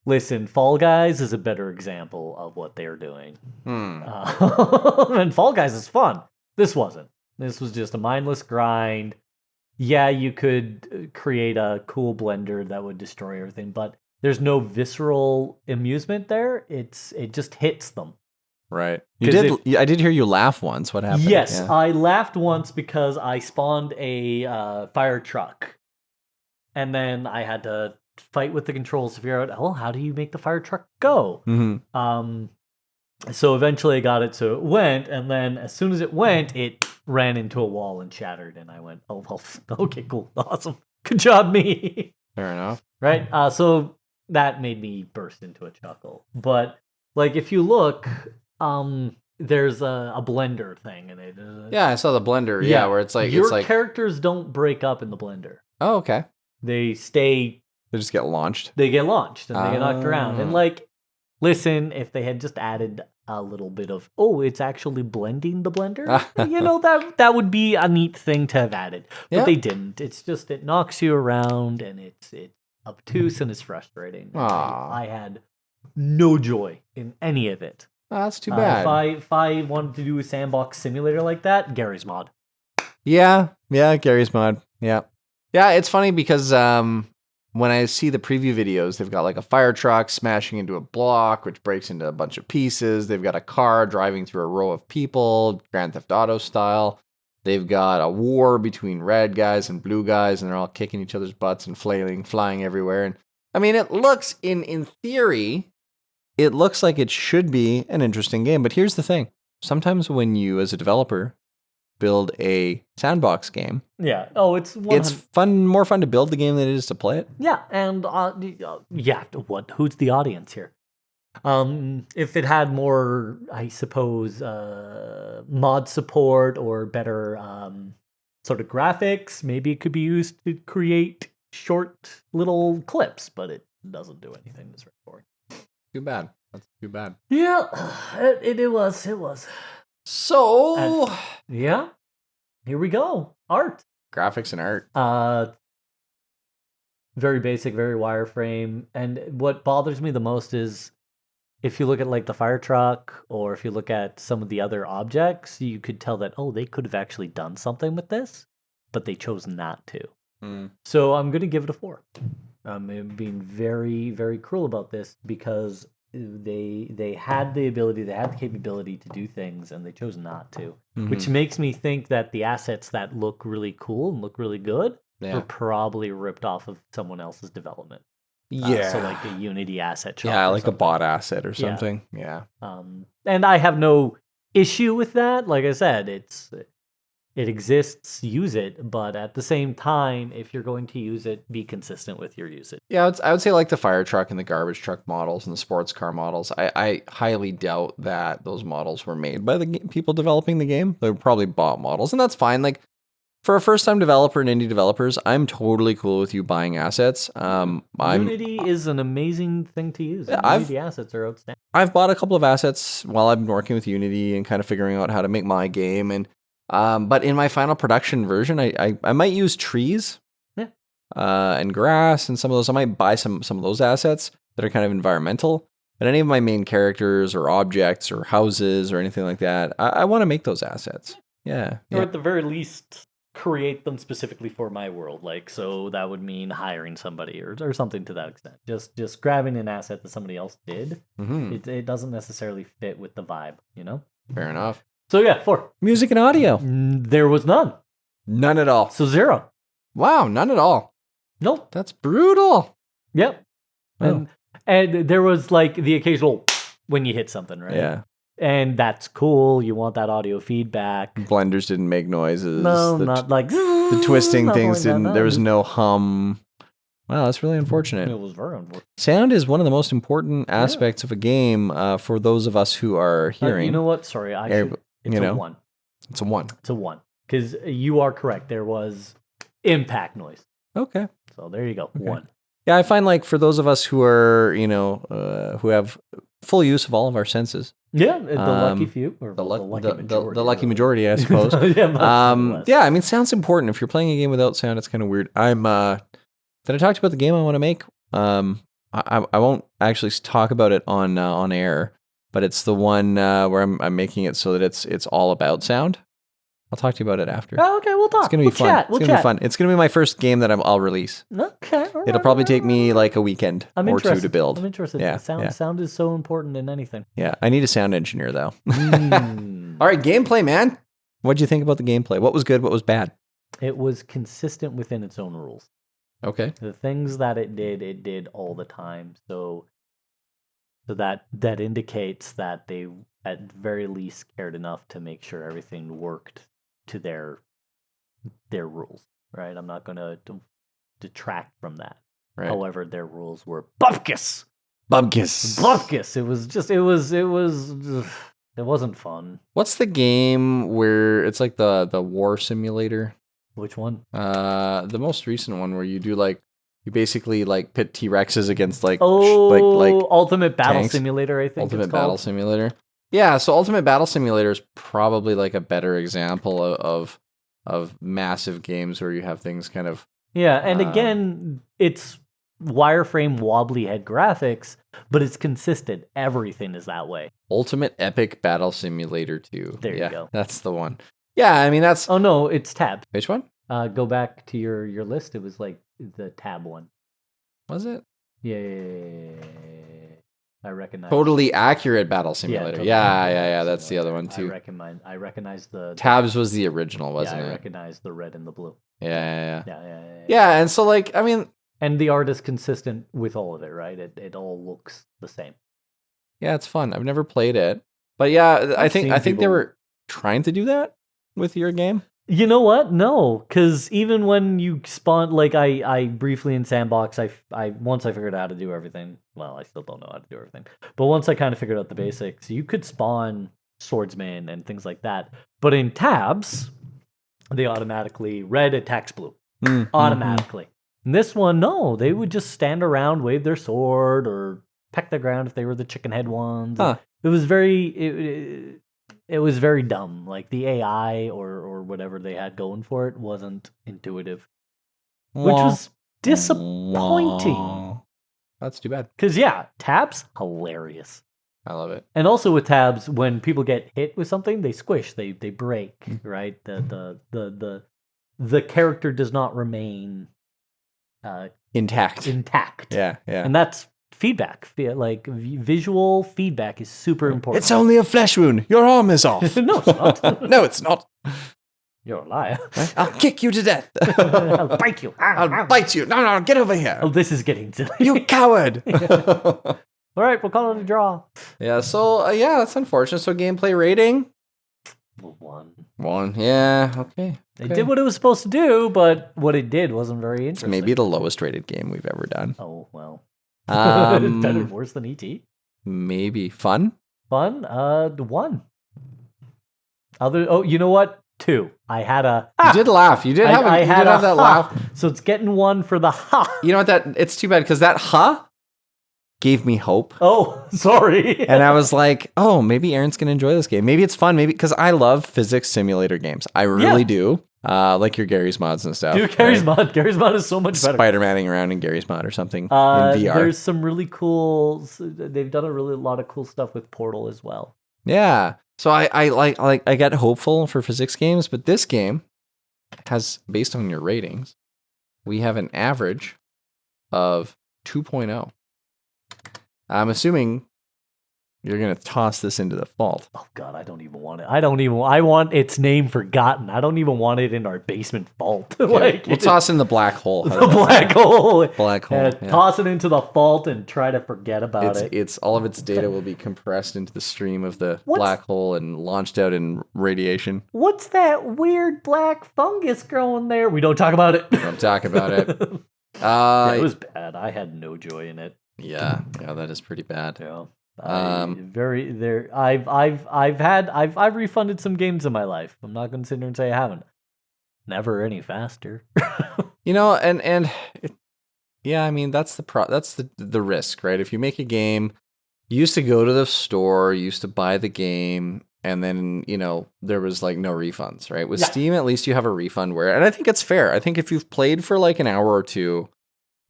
Listen, Fall Guys is a better example of what they're doing. And Fall Guys is fun. This wasn't. This was just a mindless grind. Yeah, you could create a cool blender that would destroy everything, but there's no visceral amusement there. It just hits them. Right. I did hear you laugh once. What happened? Yes, yeah. I laughed once because I spawned a fire truck. And then I had to fight with the controls to figure out, how do you make the fire truck go? So eventually I got it so it went, and then as soon as it went, it ran into a wall and shattered, and I went, "Oh well, okay, cool, awesome, good job, me." Fair enough. Right? So that made me burst into a chuckle. But like, if you look, there's a blender thing in it. Yeah, I saw the blender. Yeah, where it's like your characters don't break up in the blender. Oh, okay. They stay. They just get launched. They get launched and they get knocked around. And like, listen, if they had just added a little bit of, it's actually blending the blender, that would be a neat thing to have added. But they didn't. It's just, it knocks you around and it's obtuse and it's frustrating. I had no joy in any of it. That's too bad. If I wanted to do a sandbox simulator like that, Gary's Mod. Yeah, Gary's Mod. Yeah. Yeah, it's funny because when I see the preview videos, they've got like a fire truck smashing into a block, which breaks into a bunch of pieces. They've got a car driving through a row of people, Grand Theft Auto style. They've got a war between red guys and blue guys, and they're all kicking each other's butts and flailing, flying everywhere. And I mean, it looks, in theory, it looks like it should be an interesting game. But here's the thing. Sometimes when you, as a developer, build a sandbox game. Yeah. Oh, it's more fun to build the game than it is to play it. Yeah, and who's the audience here? If it had more, I suppose, mod support or better sort of graphics, maybe it could be used to create short little clips, but it doesn't do anything that's straightforward. Too bad. That's too bad. Yeah, it was. So, yeah, here we go. Art. Graphics and art. Very basic, very wireframe. And what bothers me the most is if you look at like the fire truck or if you look at some of the other objects, you could tell that, they could have actually done something with this, but they chose not to. So I'm going to give it a 4. I'm being very, very cruel about this because they had the ability, they had the capability to do things, and they chose not to, which makes me think that the assets that look really cool and look really good were probably ripped off of someone else's development. So like a Unity asset shop. Yeah, like a bot asset or something. Yeah. And I have no issue with that. Like I said, it exists, use it, but at the same time, if you're going to use it, be consistent with your usage. Yeah, I would say like the fire truck and the garbage truck models and the sports car models. I highly doubt that those models were made by the people developing the game. They were probably bot models, and that's fine. Like for a first-time developer and indie developers, I'm totally cool with you buying assets. Unity is an amazing thing to use. Yeah, Unity assets are outstanding. I've bought a couple of assets while I've been working with Unity and kind of figuring out how to make my game, and but in my final production version, I might use trees, and grass and some of those. I might buy some of those assets that are kind of environmental. But any of my main characters or objects or houses or anything like that, I want to make those assets. Yeah. Or at the very least, create them specifically for my world. Like, so that would mean hiring somebody or something to that extent. Just grabbing an asset that somebody else did. It doesn't necessarily fit with the vibe, Fair enough. So yeah, 4. Music and audio. There was none. None at all. So 0. Wow, none at all. Nope. That's brutal. Yep. Oh. And there was like the occasional when you hit something, right? Yeah. And that's cool. You want that audio feedback. Blenders didn't make noises. No, not like the twisting things didn't. There was no hum. Wow, that's really unfortunate. It was very unfortunate. Sound is one of the most important aspects of a game for those of us who are hearing. You know what? Sorry, it's a 1. It's a 1. It's a 1. Because you are correct. There was impact noise. Okay. So there you go. Okay. 1. Yeah, I find like for those of us who are, who have full use of all of our senses. Yeah, the lucky few. Or the lucky majority, I suppose. Yeah, I mean, sound's important. If you're playing a game without sound, it's kind of weird. Did I talk about the game I want to make? I won't actually talk about it on air, but it's the one where I'm making it so that it's all about sound. I'll talk to you about it after. Oh, okay, we'll talk. It's gonna be fun. It's gonna be fun. It's gonna be my first game that I'll release. Okay. It'll probably take me like a weekend or 2 to build. I'm interested. Yeah, sound is so important in anything. Yeah, I need a sound engineer though. All right, gameplay, man. What'd you think about the gameplay? What was good? What was bad? It was consistent within its own rules. Okay. The things that it did all the time. So that indicates that they at very least cared enough to make sure everything worked to their rules, right? I'm not going to detract from that. Right. However, their rules were bupkis. Bupkis. It wasn't fun. What's the game where it's like the war simulator? Which one? The most recent one where you do like you basically like pit T-Rexes against like Ultimate Battle tanks. Simulator, I think Ultimate it's Battle called. Simulator. Yeah, so Ultimate Battle Simulator is probably like a better example of massive games where you have things kind of Yeah, and again, it's wireframe wobbly head graphics, but it's consistent. Everything is that way. Ultimate Epic Battle Simulator 2. There you go. That's the one. Yeah, I mean that's Oh no, it's tabs. Which one? Go back to your list. It was like the tab one. Was it? Yeah. I recognize. Totally Accurate Battle Simulator. Totally Yeah, Accurate that's the other one too. I recognize the Tabs was the original, wasn't I it? recognize the red and the blue. Yeah. Yeah, and so like I mean, and the art is consistent with all of it, right? It all looks the same. yeah, it's fun. I've never played it, but yeah, I think they people- were trying to do that with your game. You know what? No, because even when you spawn, like I briefly in Sandbox, I once I figured out how to do everything. Well, I still don't know how to do everything, but once I kind of figured out the basics, you could spawn swordsman and things like that. But in tabs, they automatically red attacks blue automatically. And this one, no, they would just stand around, wave their sword, or peck the ground if they were the chicken head ones. Huh. It was very. It was very dumb. Like the AI or whatever they had going for it wasn't intuitive, which was disappointing. That's too bad. Because yeah, tabs hilarious. I love it. And also with tabs, when people get hit with something, they squish, they break, right? The character does not remain Intact. Yeah. And that's feedback. Like visual feedback is super important. It's only a flesh wound. Your arm is off. No, it's not. No, it's not. You're a liar. I'll kick you to death. I'll bite you. I'll bite you. No, get over here. Oh, this is getting silly. You coward. All right, we'll call it a draw. Yeah, so that's unfortunate. So gameplay rating? 1. Yeah, okay. It did what it was supposed to do, but what it did wasn't very It's interesting. maybe the lowest rated game we've ever done. Oh, well. Better, worse than E.T.? Maybe fun? Fun? 1. You know what? 2. I had a... You did laugh. You did have that laugh. So it's getting 1 for the ha. You know what? It's too bad because that ha gave me hope. Oh, sorry. And I was like, oh, maybe Aaron's going to enjoy this game. Maybe it's fun. Maybe because I love physics simulator games. I really do. Like your Gary's Mods and stuff. Dude, Gary's Mod is so much better. Spider-Manning around in Gary's Mod or something in VR. There's some really cool... They've done a lot of cool stuff with Portal as well. Yeah. So I get hopeful for physics games, but this game has, based on your ratings, we have an average of 2.0. I'm assuming you're going to toss this into the fault. Oh, God, I don't even want it. I want its name forgotten. I don't even want it in our basement vault. Okay. We'll toss in the black hole. The black hole. Black hole. Yeah. Toss it into the vault and try to forget about it. It's all of its data will be compressed into the stream of the black hole and launched out in radiation. What's that weird black fungus growing there? We don't talk about it. We don't talk about it. It was bad. I had no joy in it. Yeah, that is pretty bad. Yeah. I've refunded some games in my life. I'm not going to sit here and say I haven't. Never any faster. I mean that's the risk, right? If you make a game, you used to go to the store, you used to buy the game, and then there was like no refunds, right? With Steam, at least you have a refund and I think it's fair. I think if you've played for like an hour or two,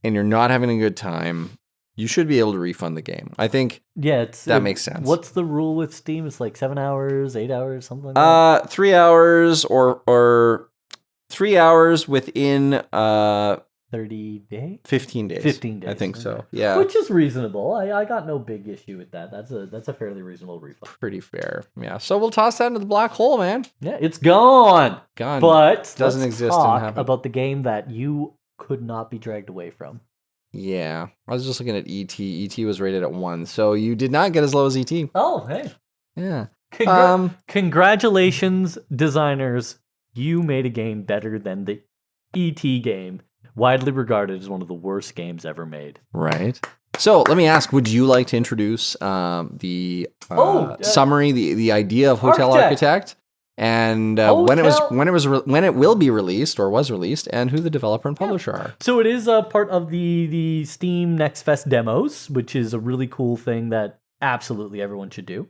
and you're not having a good time, you should be able to refund the game. I think that makes sense. What's the rule with Steam? It's like 7 hours, 8 hours, something like that? 3 hours or 3 hours within 30 days? 15 days. 15 days. I think so. Yeah. Which is reasonable. I got no big issue with that. That's a fairly reasonable refund. Pretty fair. Yeah. So we'll toss that into the black hole, man. Yeah, it's gone. But doesn't exist talk about the game that you could not be dragged away from. Yeah, I was just looking at ET. ET was rated at 1, so you did not get as low as ET. Oh, hey. Yeah. Congratulations, designers You made a game better than the E.T. game, widely regarded as one of the worst games ever made. Right. So let me ask: would you like to introduce the summary, the idea of Hotel Architect, and when it will be released or was released, and who the developer and publisher are? So it is a part of the Steam Next Fest demos, which is a really cool thing that absolutely everyone should do.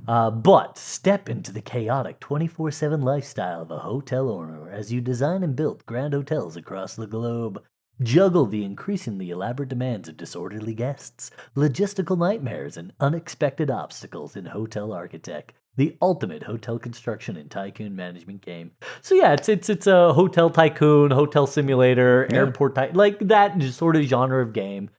But step into the chaotic 24/7 lifestyle of a hotel owner as you design and build grand hotels across the globe. Juggle the increasingly elaborate demands of disorderly guests, logistical nightmares, and unexpected obstacles in Hotel Architect, the ultimate hotel construction and tycoon management game. So yeah, it's a hotel tycoon, hotel simulator, airport like that sort of genre of game.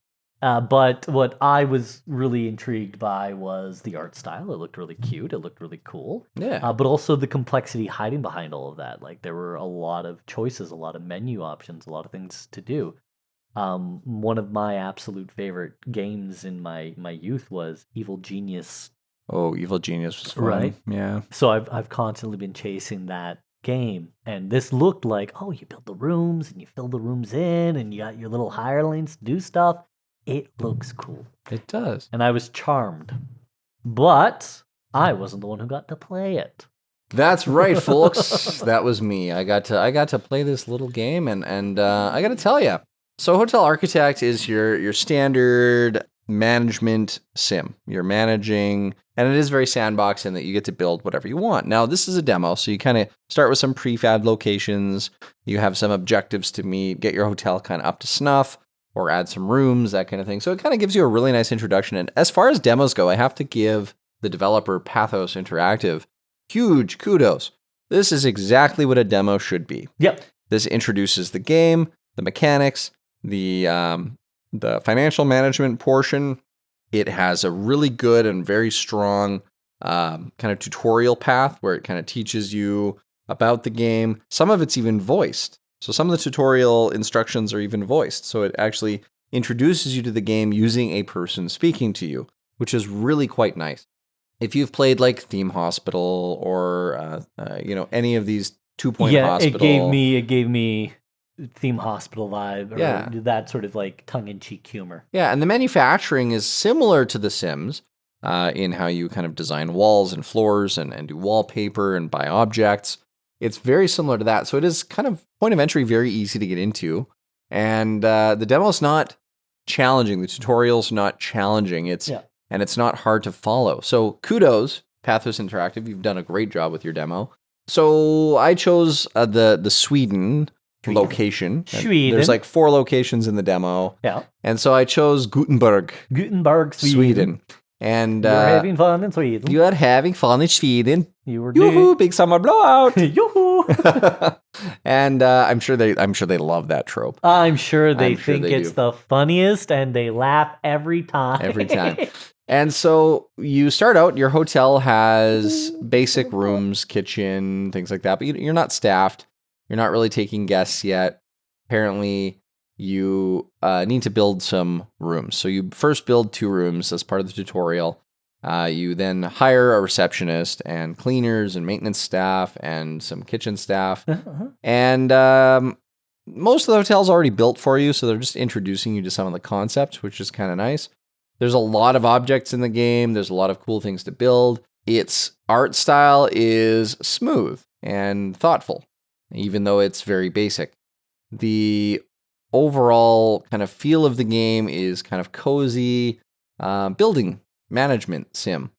But what I was really intrigued by was the art style. It looked really cute. It looked really cool. Yeah. But also the complexity hiding behind all of that. Like there were a lot of choices, a lot of menu options, a lot of things to do. One of my absolute favorite games in my youth was Evil Genius. Oh, Evil Genius was fun. Right? Yeah. So I've constantly been chasing that game, and this looked like, oh, you build the rooms and you fill the rooms in and you got your little hirelings to do stuff. It looks cool. It does. And I was charmed. But I wasn't the one who got to play it. That's right, folks. That was me. I got to play this little game, and I got to tell you. So Hotel Architect is your standard management sim. You're managing, and it is very sandbox in that you get to build whatever you want. Now, this is a demo, so you kind of start with some prefab locations. You have some objectives to meet, get your hotel kind of up to snuff, or add some rooms, that kind of thing. So it kind of gives you a really nice introduction. And as far as demos go, I have to give the developer Pathos Interactive huge kudos. This is exactly what a demo should be. Yep. This introduces the game, the mechanics, the financial management portion. It has a really good and very strong kind of tutorial path where it kind of teaches you about the game. Some of it's even voiced. So some of the tutorial instructions are even voiced. So it actually introduces you to the game using a person speaking to you, which is really quite nice. If you've played like Theme Hospital or any of these 2-Point Hospital, it gave me Theme Hospital vibe, or that sort of like tongue-in-cheek humor. Yeah, and the manufacturing is similar to The Sims in how you kind of design walls and floors and do wallpaper and buy objects. It's very similar to that. So it is kind of point of entry, very easy to get into. And the demo's not challenging. The tutorial's not challenging. And it's not hard to follow. So kudos, Pathos Interactive. You've done a great job with your demo. So I chose the Sweden location. Sweden. There's like 4 locations in the demo. Yeah. And so I chose Gothenburg, Sweden. And you're having fun in Sweden. You are having fun in Sweden. You were Yoo-hoo, big summer blowout. Yoo-hoo. And I'm sure they love that trope. I'm sure they think it's the funniest, and they laugh every time. Every time. And so you start out, your hotel has basic rooms, kitchen, things like that, but you're not staffed. You're not really taking guests yet. Apparently, you need to build some rooms. So you first build 2 rooms as part of the tutorial. You then hire a receptionist and cleaners and maintenance staff and some kitchen staff. And most of the hotel's already built for you, so they're just introducing you to some of the concepts, which is kind of nice. There's a lot of objects in the game. There's a lot of cool things to build. Its art style is smooth and thoughtful, even though it's very basic. The overall kind of feel of the game is kind of cozy, building management sim.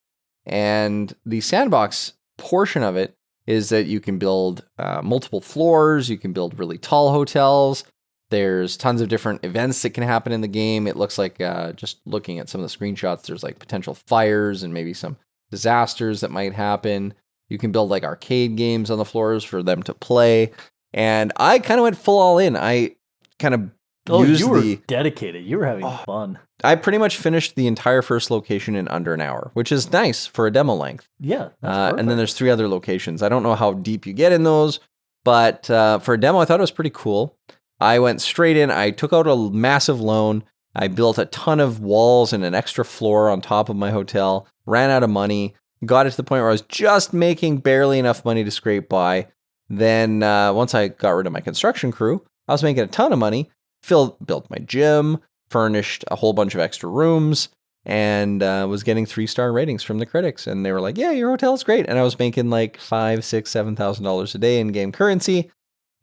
And the sandbox portion of it is that you can build multiple floors, you can build really tall hotels. There's tons of different events that can happen in the game. It looks like, just looking at some of the screenshots, there's like potential fires and maybe some disasters that might happen. You can build like arcade games on the floors for them to play. And I kind of went full all in. I kind of you were dedicated. You were having fun. I pretty much finished the entire first location in under an hour, which is nice for a demo length. Yeah. And then there's 3 other locations. I don't know how deep you get in those, but for a demo, I thought it was pretty cool. I went straight in. I took out a massive loan. I built a ton of walls and an extra floor on top of my hotel, ran out of money, got it to the point where I was just making barely enough money to scrape by. Then once I got rid of my construction crew, I was making a ton of money, built my gym, furnished a whole bunch of extra rooms, and was getting 3-star ratings from the critics. And they were like, yeah, your hotel is great. And I was making like $5,000, $6,000, $7,000 a day in game currency.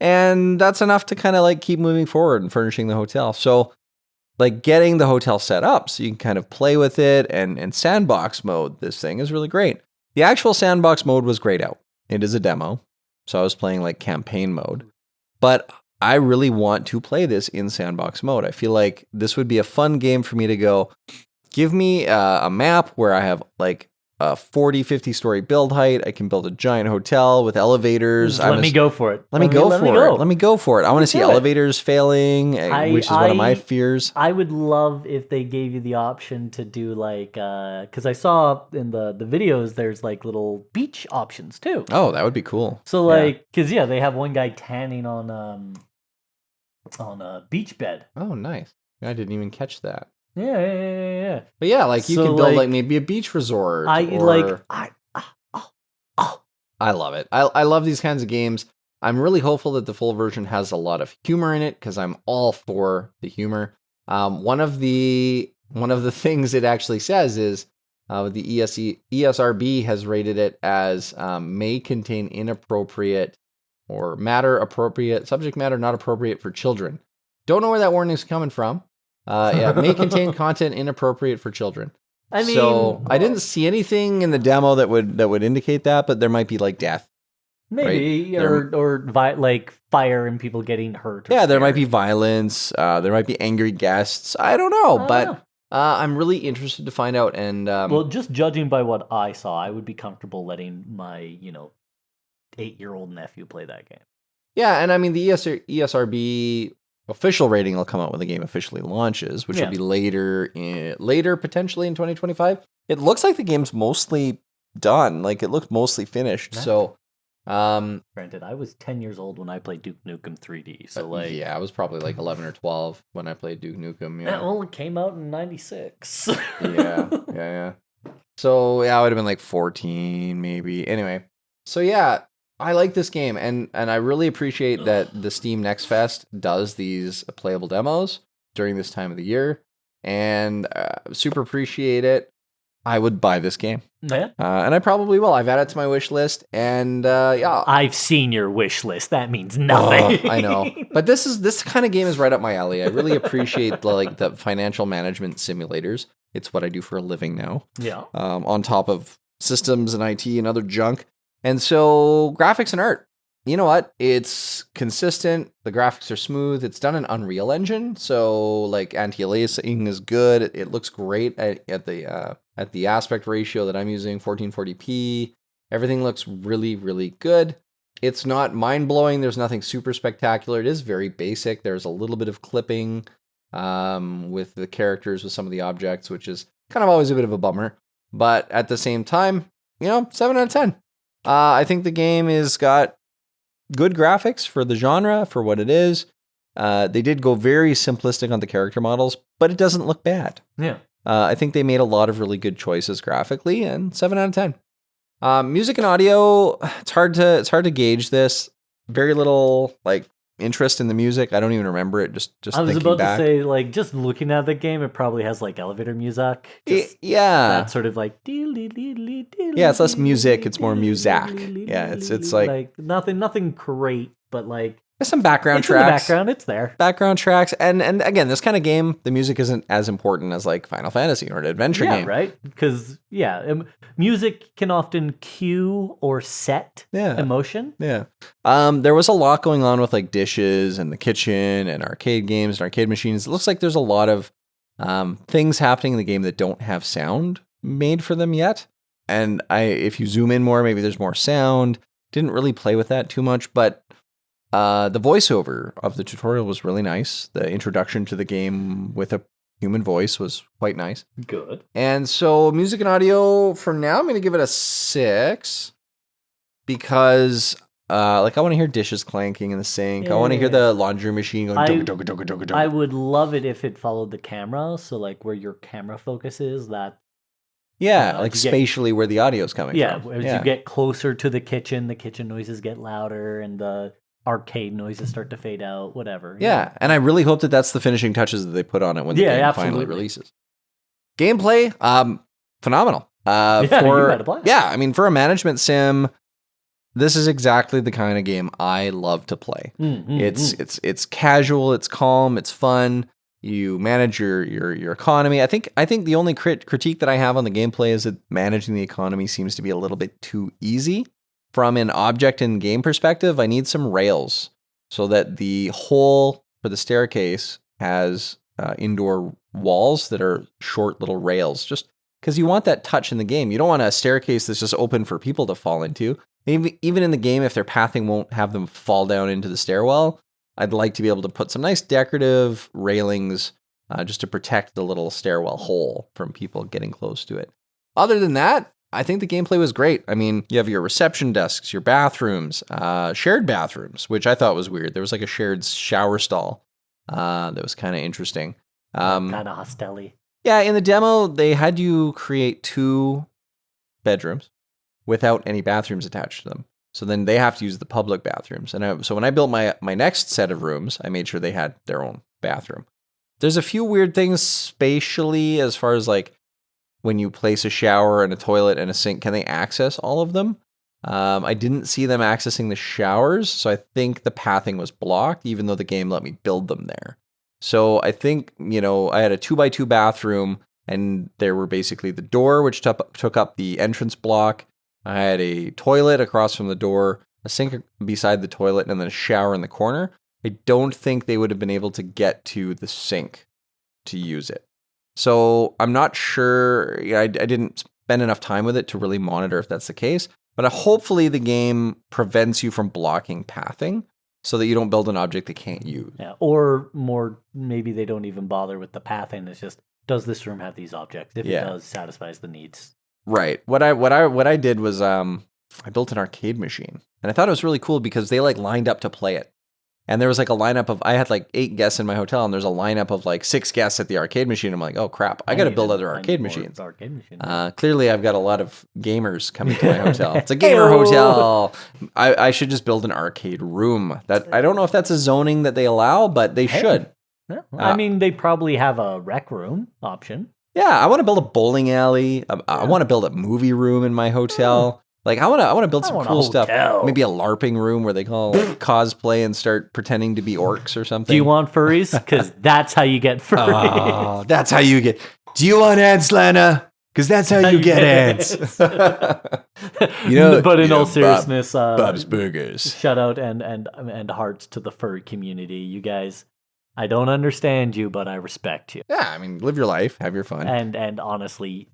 And that's enough to kind of like keep moving forward and furnishing the hotel. So like getting the hotel set up so you can kind of play with it, and sandbox mode, this thing is really great. The actual sandbox mode was grayed out. It is a demo. So I was playing like campaign mode, but I really want to play this in sandbox mode. I feel like this would be a fun game for me to go, give me a map where I have like a 40, 50-story build height. I can build a giant hotel with elevators. Let me go for it. Let me go for it. I want to see elevators failing, which is one of my fears. I would love if they gave you the option to do like, because I saw in the videos there's like little beach options too. Oh, that would be cool. So like, because they have one guy tanning on a beach bed. Oh, nice. I didn't even catch that. Yeah. But yeah, like you can build like maybe a beach resort. I love it. I love these kinds of games. I'm really hopeful that the full version has a lot of humor in it because I'm all for the humor. One of the things it actually says is the ESRB has rated it as may contain inappropriate or subject matter not appropriate for children. Don't know where that warning is coming from. May contain content inappropriate for children. I mean, so I didn't see anything in the demo that would indicate that, but there might be like death, maybe, right? or like fire and people getting hurt. Yeah, there might be violence. There might be angry guests. I don't know, but I'm really interested to find out. And well, just judging by what I saw, I would be comfortable letting my 8-year-old nephew play that game. Yeah, and I mean the ESRB official rating will come out when the game officially launches, which will be later potentially in 2025. It looks like the game's mostly done. Like it looks mostly finished. So, granted, I was 10 years old when I played Duke Nukem 3D. So I was probably like 11 or 12 when I played Duke Nukem. Yeah, well, it came out in '96. yeah. So I would have been like 14 maybe. Anyway, so yeah. I like this game, and I really appreciate that the Steam Next Fest does these playable demos during this time of the year, and super appreciate it. I would buy this game. Yeah. And I probably will. I've added it to my wish list, and I've seen your wish list. That means nothing. I know. But this kind of game is right up my alley. I really appreciate the financial management simulators. It's what I do for a living now. Yeah. On top of systems and IT and other junk. And so graphics and art, you know what? It's consistent. The graphics are smooth. It's done in Unreal Engine. So like anti-aliasing is good. It looks great at the aspect ratio that I'm using, 1440p. Everything looks really, really good. It's not mind-blowing. There's nothing super spectacular. It is very basic. There's a little bit of clipping with the characters, with some of the objects, which is kind of always a bit of a bummer. But at the same time, 7 out of 10. I think the game has got good graphics for the genre, for what it is. They did go very simplistic on the character models, but it doesn't look bad. Yeah. I think they made a lot of really good choices graphically, and 7 out of 10. Music and audio, it's hard to gauge this. Very little interest in the music. I don't even remember it. Just I was thinking about back. to say, just looking at the game, it probably has elevator music. Yeah, that sort of yeah. It's less music. It's more muzak. Yeah, it's like nothing great, but there's some background tracks. In the background, it's there. Background tracks, and again, this kind of game, the music isn't as important as Final Fantasy or an adventure game. Yeah, right. Because music can often cue or set emotion. Yeah. There was a lot going on with dishes and the kitchen and arcade games and arcade machines. It looks like there's a lot of things happening in the game that don't have sound made for them yet. And if you zoom in more, maybe there's more sound. Didn't really play with that too much, but the voiceover of the tutorial was really nice. The introduction to the game with a human voice was quite nice. Good. And so music and audio, for now, I'm going to give it a 6 because I want to hear dishes clanking in the sink. Yeah. I want to hear the laundry machine going dog, dog, dog, dog. I would love it if it followed the camera. So where your camera focus is, that Yeah, like as you spatially where the audio's coming Yeah, from. as you get closer to the kitchen noises get louder and the arcade noises start to fade out, whatever. Yeah, and I really hope that that's the finishing touches that they put on it when the game finally releases. Gameplay, phenomenal. You had a blast. Yeah, I mean, for a management sim, this is exactly the kind of game I love to play. It's casual, it's calm, it's fun. You manage your economy. I think the only critique that I have on the gameplay is that managing the economy seems to be a little bit too easy. From an object and game perspective, I need some rails so that the hole for the staircase has indoor walls that are short little rails, just because you want that touch in the game. You don't want a staircase that's just open for people to fall into. Even in the game, if their pathing won't have them fall down into the stairwell, I'd like to be able to put some nice decorative railings just to protect the little stairwell hole from people getting close to it. Other than that, I think the gameplay was great. I mean, you have your reception desks, your bathrooms, shared bathrooms, which I thought was weird. There was like a shared shower stall that was kind of interesting. Kind of hostile-y. Yeah, in the demo, they had you create 2 bedrooms without any bathrooms attached to them. So then they have to use the public bathrooms. And so when I built my next set of rooms, I made sure they had their own bathroom. There's a few weird things spatially as far as like when you place a shower and a toilet and a sink, can they access all of them? I didn't see them accessing the showers, so I think the pathing was blocked, even though the game let me build them there. So I think, I had a 2x2 bathroom, and there were basically the door, which took up the entrance block. I had a toilet across from the door, a sink beside the toilet, and then a shower in the corner. I don't think they would have been able to get to the sink to use it. So I'm not sure. I didn't spend enough time with it to really monitor if that's the case. But hopefully the game prevents you from blocking pathing so that you don't build an object they can't use. Yeah, or more, maybe they don't even bother with the pathing. It's just, does this room have these objects? If it does, satisfies the needs. Right. What I did was I built an arcade machine, and I thought it was really cool because they like lined up to play it. And there was like a lineup of, I had like 8 guests in my hotel, and there's a lineup of like 6 guests at the arcade machine. I'm like, oh crap, I got to build other arcade machines. Clearly, I've got a lot of gamers coming to my hotel. It's a gamer hotel. I should just build an arcade room. That I don't know if that's a zoning that they allow, but they should. Yeah. I mean, they probably have a rec room option. Yeah, I want to build a bowling alley. I want to build a movie room in my hotel. Like I want to build some cool stuff. Maybe a LARPing room where they call cosplay and start pretending to be orcs or something. Do you want furries? Because that's how you get furries. Oh, that's how you get. Do you want ants, Lana? Because that's how you get ants. But in all seriousness, Bob's Burgers. Shout out and hearts to the furry community. You guys, I don't understand you, but I respect you. Yeah, I mean, live your life, have your fun, and honestly,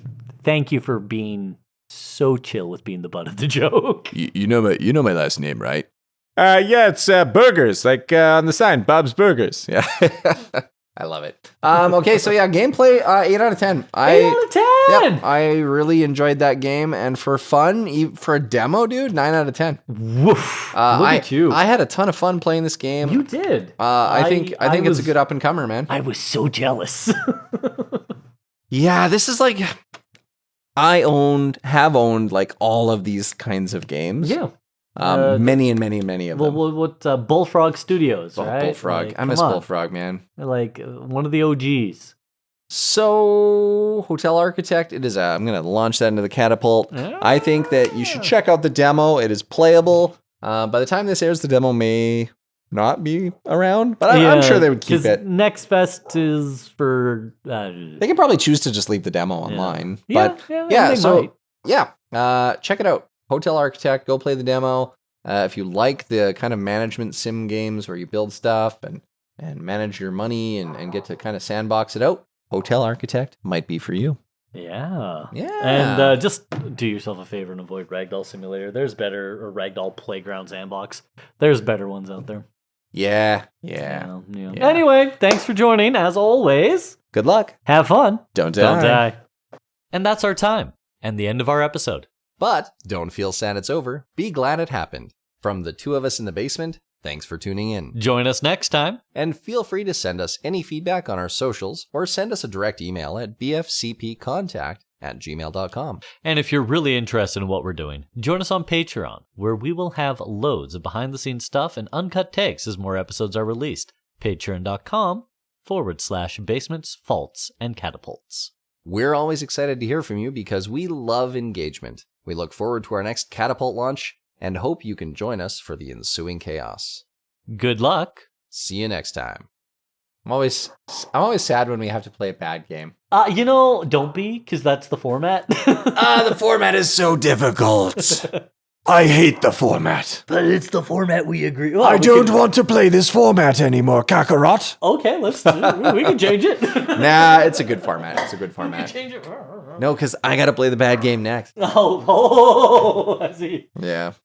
thank you for being so chill with being the butt of the joke. You know my last name, right? Yeah, it's Burgers, like on the sign, Bob's Burgers. Yeah. I love it. Okay, so yeah, gameplay, 8 out of 10. 8 out of 10! Yep, I really enjoyed that game, and for fun, for a demo, dude, 9 out of 10. Woof. Look at you. I had a ton of fun playing this game. You did. I think it's a good up-and-comer, man. I was so jealous. Yeah, this is like... I have owned like all of these kinds of games. Yeah. Many of them. What Bullfrog Studios, right? Bullfrog. Like, I miss Bullfrog, man. Like one of the OGs. So, Hotel Architect, it is I'm going to launch that into the catapult. I think that you should check out the demo. It is playable. By the time this airs, the demo may not be around, but I'm sure they would keep it. Next Fest is for... they can probably choose to just leave the demo online. But check it out. Hotel Architect, go play the demo. If you like the kind of management sim games where you build stuff and manage your money and get to kind of sandbox it out, Hotel Architect might be for you. Yeah. And just do yourself a favor and avoid Ragdoll Simulator. There's better, or Ragdoll Playground Sandbox. There's better ones out there. Yeah. Anyway, thanks for joining, as always. Good luck. Have fun. Don't die. And that's our time, and the end of our episode. But don't feel sad it's over. Be glad it happened. From the 2 of us in the basement, thanks for tuning in. Join us next time. And feel free to send us any feedback on our socials, or send us a direct email at bfcpcontact @gmail.com. And if you're really interested in what we're doing, join us on Patreon, where we will have loads of behind-the-scenes stuff and uncut takes as more episodes are released. Patreon.com/basements, faults, and catapults. We're always excited to hear from you because we love engagement. We look forward to our next catapult launch and hope you can join us for the ensuing chaos. Good luck. See you next time. I'm always sad when we have to play a bad game. Don't be, because that's the format. The format is so difficult. I hate the format. But it's the format we agree. Well, I don't want to play this format anymore, Kakarot. Okay, we can change it. Nah, it's a good format. It's a good We format. can change it. No, because I got to play the bad game next. Oh, I see. Yeah.